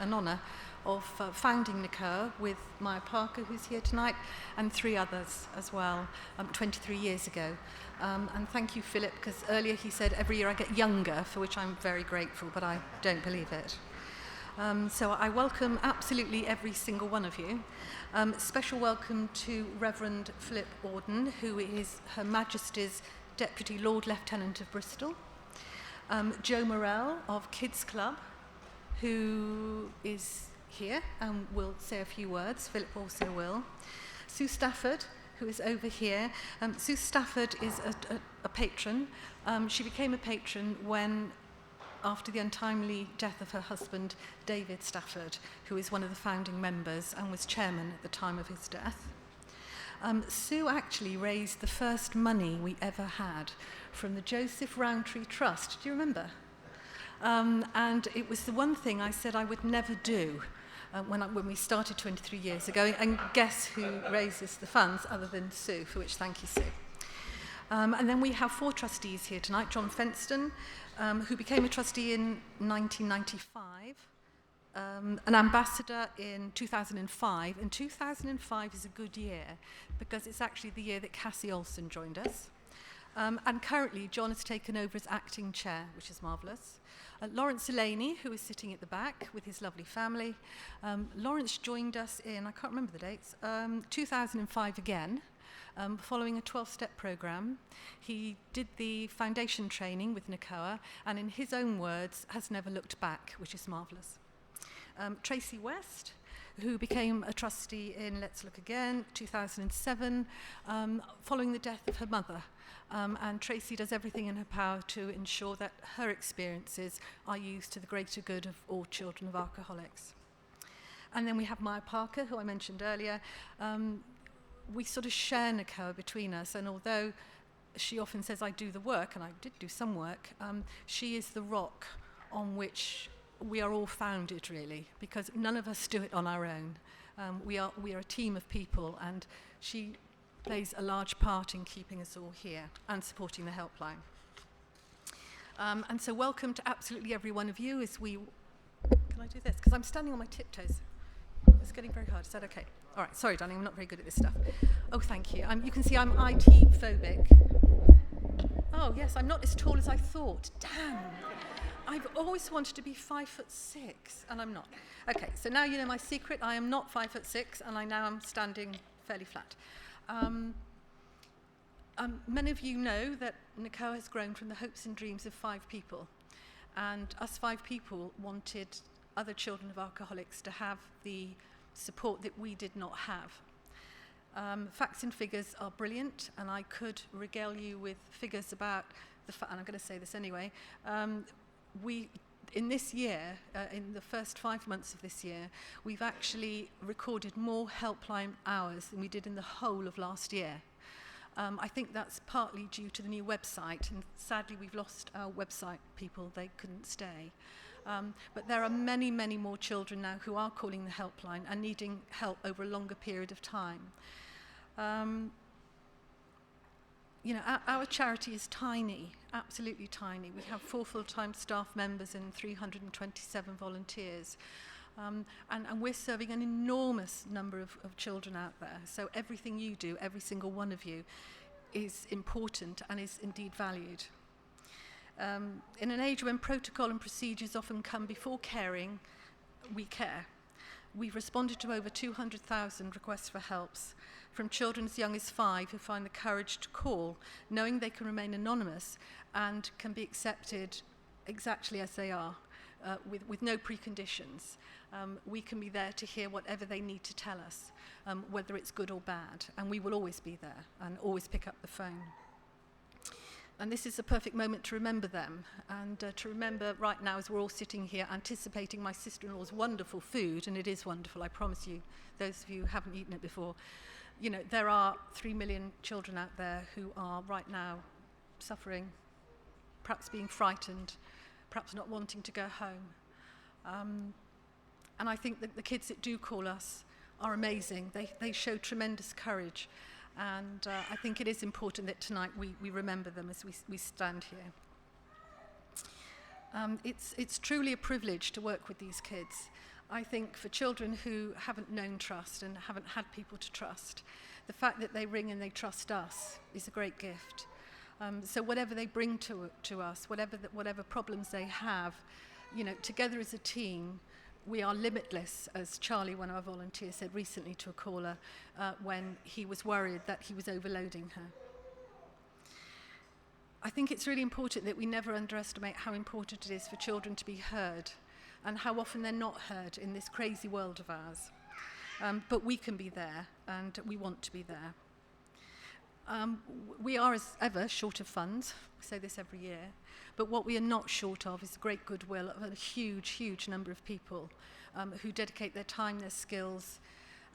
and honour of founding Nacoa with Maya Parker, who's here tonight, and 3 others as well, 23 years ago. And thank you, Philip, because earlier he said every year I get younger, for which I'm very grateful, but I don't believe it. So I welcome absolutely every single one of you. Special welcome to Reverend Philip Auden, who is Her Majesty's Deputy Lord Lieutenant of Bristol. Joe Morell of Kids Club, who is here and will say a few words. Philip also will. Sue Stafford, who is over here. Sue Stafford is a patron. She became a patron when, after the untimely death of her husband, David Stafford, who is one of the founding members and was chairman at the time of his death. Sue actually raised the first money we ever had from the Joseph Rowntree Trust. Do you remember? And it was the one thing I said I would never do when we started 23 years ago. And guess who raises the funds other than Sue, for which thank you, Sue. And then we have 4 trustees here tonight. John Fenston, who became a trustee in 1995, an ambassador in 2005, and 2005 is a good year because it's actually the year that Cassie Olsen joined us. And currently, John has taken over as acting chair, which is marvellous. Lawrence Delaney, who is sitting at the back with his lovely family. Lawrence joined us in, I can't remember the dates, 2005 again. Following a 12-step programme. He did the foundation training with Nacoa, and in his own words, has never looked back, which is marvellous. Tracy West, who became a trustee in, let's look again, 2007, following the death of her mother. And Tracy does everything in her power to ensure that her experiences are used to the greater good of all children of alcoholics. And then we have Maya Parker, who I mentioned earlier. We sort of share Nacoa between us, and although she often says I do the work, and I did do some work, she is the rock on which we are all founded, really, because none of us do it on our own. We are a team of people, and she plays a large part in keeping us all here and supporting the helpline. And so welcome to absolutely every one of you as we... Can I do this? Because I'm standing on my tiptoes. It's getting very hard. Is that okay? All right. Sorry, darling. I'm not very good at this stuff. Oh, thank you. You can see I'm IT phobic. Oh, yes. I'm not as tall as I thought. Damn. I've always wanted to be 5'6", and I'm not. Okay. So now you know my secret. I am not 5'6", and now I'm standing fairly flat. Many of you know that Nacoa has grown from the hopes and dreams of 5 people, and us 5 people wanted other children of alcoholics to have the support that we did not have. Facts and figures are brilliant, and I could regale you with figures about and I'm going to say this anyway. In this year, in the first 5 months of this year, we've actually recorded more helpline hours than we did in the whole of last year. I think that's partly due to the new website, and sadly we've lost our website people. They couldn't stay. But there are many, many more children now who are calling the helpline and needing help over a longer period of time. Our charity is tiny, absolutely tiny. We have 4 full-time staff members and 327 volunteers. And we're serving an enormous number of children out there. So everything you do, every single one of you, is important and is indeed valued. In an age when protocol and procedures often come before caring, we care. We've responded to over 200,000 requests for helps from children as young as 5 who find the courage to call, knowing they can remain anonymous and can be accepted exactly as they are, with no preconditions. We can be there to hear whatever they need to tell us, whether it's good or bad, and we will always be there and always pick up the phone. And this is a perfect moment to remember them, and to remember right now as we're all sitting here anticipating my sister-in-law's wonderful food, and it is wonderful, I promise you, those of you who haven't eaten it before. There are 3 million children out there who are right now suffering, perhaps being frightened, perhaps not wanting to go home. And I think that the kids that do call us are amazing. They show tremendous courage. And I think it is important that tonight we remember them as we stand here. It's truly a privilege to work with these kids. I think for children who haven't known trust and haven't had people to trust, the fact that they ring and they trust us is a great gift. So whatever they bring to us, whatever problems they have, you know, together as a team, we are limitless, as Charlie, one of our volunteers, said recently to a caller when he was worried that he was overloading her. I think it's really important that we never underestimate how important it is for children to be heard and how often they're not heard in this crazy world of ours. But we can be there, and we want to be there. We are, as ever, short of funds. We say this every year. But what we are not short of is great goodwill of a huge, huge number of people who dedicate their time, their skills,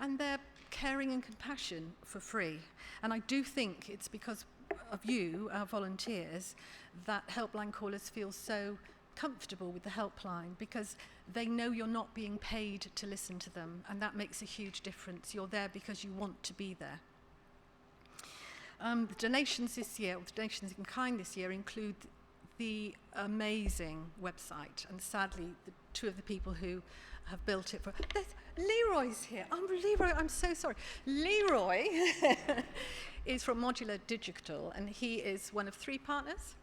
and their caring and compassion for free. And I do think it's because of you, our volunteers, that helpline callers feel so comfortable with the helpline, because they know you're not being paid to listen to them, and that makes a huge difference. You're there because you want to be there. The donations this year, or the donations in kind this year, include the amazing website, and sadly, the two of the people who have built it Leroy's here. Oh, Leroy, I'm so sorry. Leroy is from Modular Digital, and he is one of 3 partners.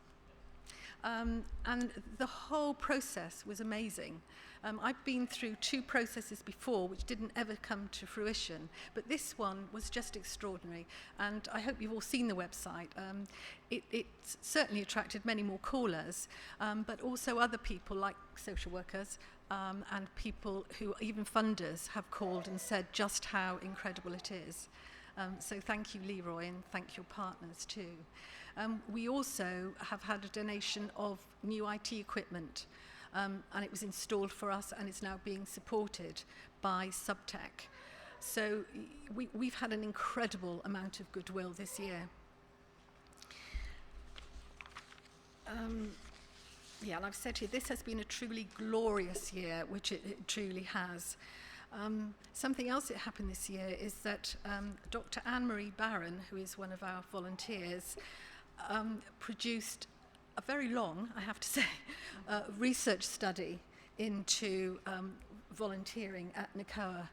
And the whole process was amazing. I've been through 2 processes before which didn't ever come to fruition, but this one was just extraordinary, and I hope you've all seen the website. It certainly attracted many more callers, but also other people like social workers and people who, even funders, have called and said just how incredible it is. So thank you, Leroy, and thank your partners too. We also have had a donation of new IT equipment, and it was installed for us and is now being supported by Subtech. So we've had an incredible amount of goodwill this year. Yeah, and I've said here, this has been a truly glorious year, which it truly has. Something else that happened this year is that Dr. Anne-Marie Barron, who is one of our volunteers, produced a very long, I have to say, research study into volunteering at Nacoa.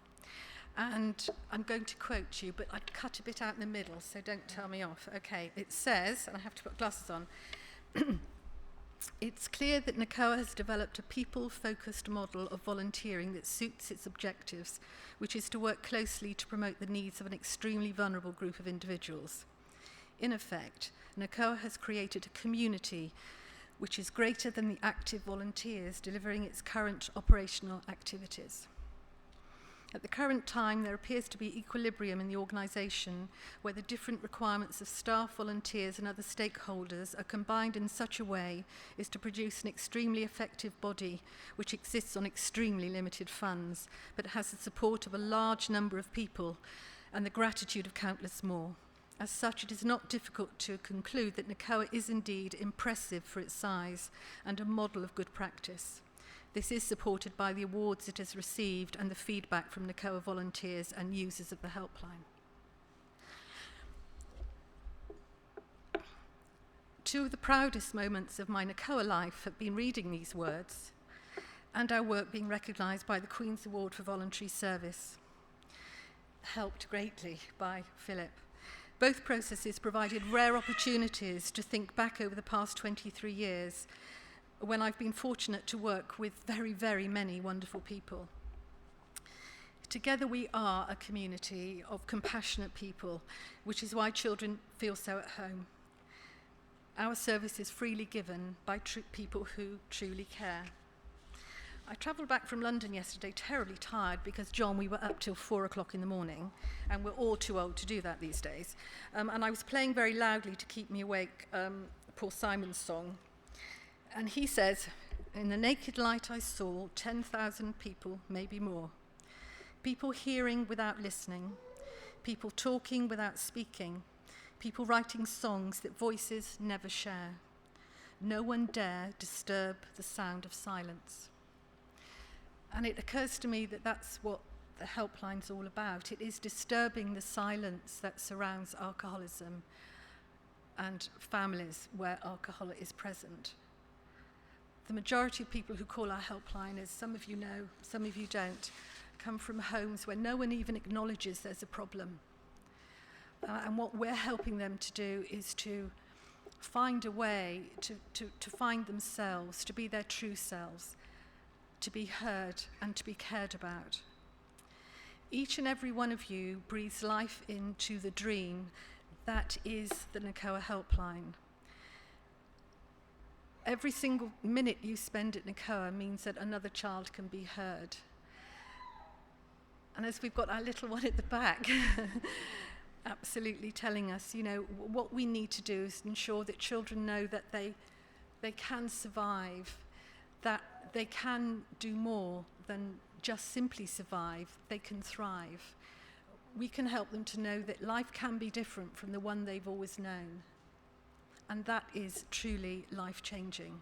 And I'm going to quote you, but I'd cut a bit out in the middle, so don't tell me off. Okay, it says, and I have to put glasses on, it's clear that Nacoa has developed a people-focused model of volunteering that suits its objectives, which is to work closely to promote the needs of an extremely vulnerable group of individuals. In effect, Nacoa has created a community which is greater than the active volunteers delivering its current operational activities. At the current time, there appears to be equilibrium in the organisation where the different requirements of staff, volunteers and other stakeholders are combined in such a way as to produce an extremely effective body which exists on extremely limited funds, but has the support of a large number of people and the gratitude of countless more. As such, it is not difficult to conclude that Nacoa is indeed impressive for its size and a model of good practice. This is supported by the awards it has received and the feedback from Nacoa volunteers and users of the helpline. Two of the proudest moments of my Nacoa life have been reading these words and our work being recognised by the Queen's Award for Voluntary Service, helped greatly by Philip. Both processes provided rare opportunities to think back over the past 23 years when I've been fortunate to work with very, very many wonderful people. Together we are a community of compassionate people, which is why children feel so at home. Our service is freely given by people who truly care. I travelled back from London yesterday terribly tired because, John, we were up till 4 o'clock in the morning, and we're all too old to do that these days. And I was playing very loudly to keep me awake Paul Simon's song. And he says, "In the naked light I saw 10,000 people, maybe more. People hearing without listening, people talking without speaking, people writing songs that voices never share. No one dare disturb the sound of silence." And it occurs to me that that's what the helpline's all about. It is disturbing the silence that surrounds alcoholism and families where alcohol is present. the majority of people who call our helpline, as some of you know, some of you don't, come from homes where no one even acknowledges there's a problem. And what we're helping them to do is to find a way to find themselves, to be their true selves, to be heard and to be cared about. Each and every one of you breathes life into the dream that is the Nacoa helpline. Every single minute you spend at Nacoa means that another child can be heard. And as we've got our little one at the back, absolutely telling us, you know, what we need to do is ensure that children know that they can survive, that they can do more than just simply survive, they can thrive. We can help them to know that life can be different from the one they've always known. And that is truly life-changing.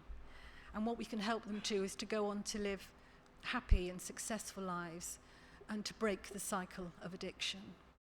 And what we can help them to is to go on to live happy and successful lives and to break the cycle of addiction.